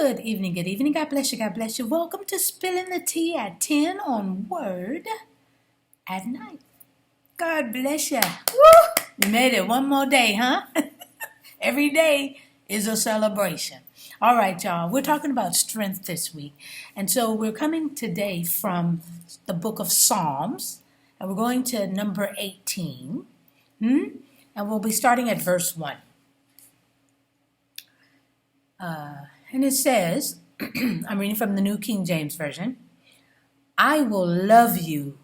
Good evening, good evening. God bless you, God bless you. Welcome to Spilling the Tea at 10 on Word at Night. God bless you. Woo! You made it one more day, huh? Every day is a celebration. All right, y'all. We're talking about strength this week. And so we're coming today from the book of Psalms. And we're going to number 18. And we'll be starting at verse 1. And it says, I'm reading from the New King James Version, I will love you,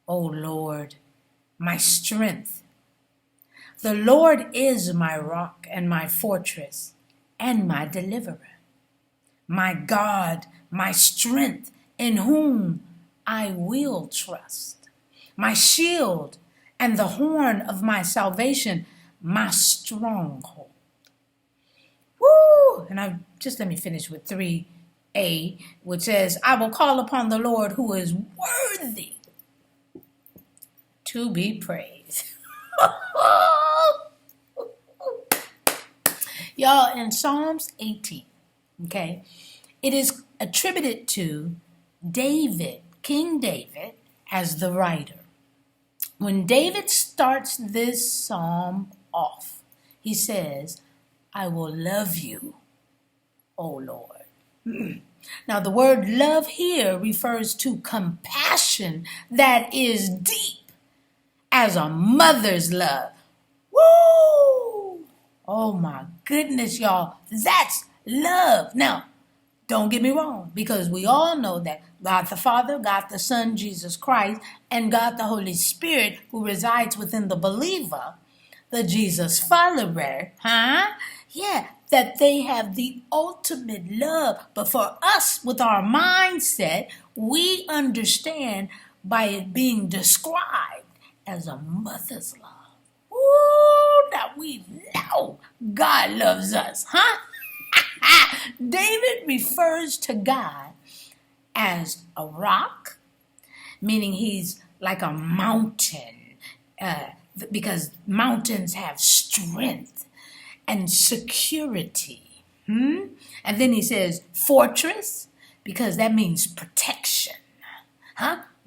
O Lord, my strength. The Lord is my rock and my fortress and my deliverer. My God, my strength, in whom I will trust. My shield and the horn of my salvation, my stronghold. Woo! And let me finish with 3a, which says, I will call upon the Lord who is worthy to be praised. Y'all, in Psalms 18, okay, it is attributed to David, King David, as the writer. When David starts this psalm off, he says, I will love you, O Lord. Now, the word love here refers to compassion that is deep as a mother's love. Woo! Oh, my goodness, y'all. That's love. Now, don't get me wrong, because we all know that God the Father, God the Son, Jesus Christ, and God the Holy Spirit, who resides within the believer, the Jesus follower, that they have the ultimate love. But for us, with our mindset, we understand by it being described as a mother's love. Ooh, now we know God loves us, David refers to God as a rock, meaning he's like a mountain, because mountains have strength and security. And then he says fortress, because that means protection.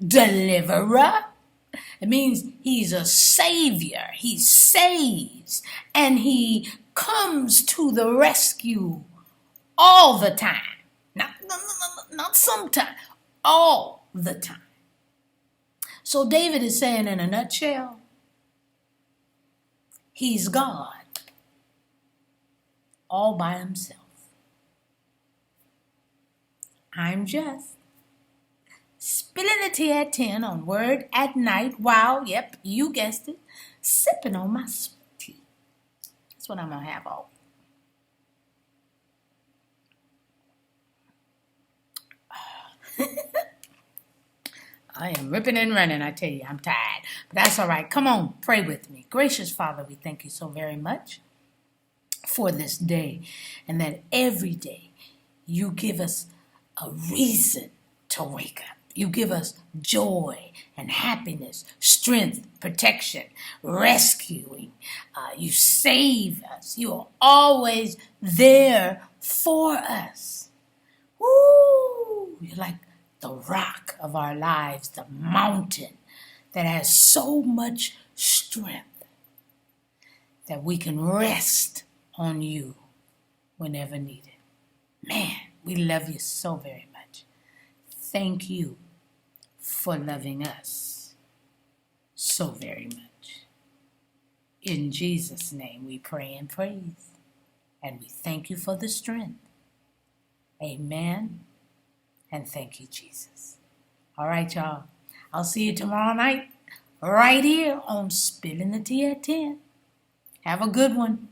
Deliverer. It means he's a savior. He saves and he comes to the rescue all the time. Not sometimes, all the time. So David is saying in a nutshell, he's God all by himself. I'm just spilling the tea at 10 on Word at Night. Wow, yep, you guessed it. Sipping on my sweet tea. That's what I'm going to have all week. I am ripping and running, I tell you. I'm tired. But that's all right. Come on, pray with me. Gracious Father, we thank you so very much for this day, and that every day you give us a reason to wake up. You give us joy and happiness, strength, protection, rescuing. You save us. You are always there for us. Woo! You're like the rock of our lives, the mountain that has so much strength that we can rest on you whenever needed. Man, we love you so very much. Thank you for loving us so very much. In Jesus' name we pray and praise, and we thank you for the strength. Amen. And thank you, Jesus. All right, y'all. I'll see you tomorrow night right here on Spilling the Tea at 10. Have a good one.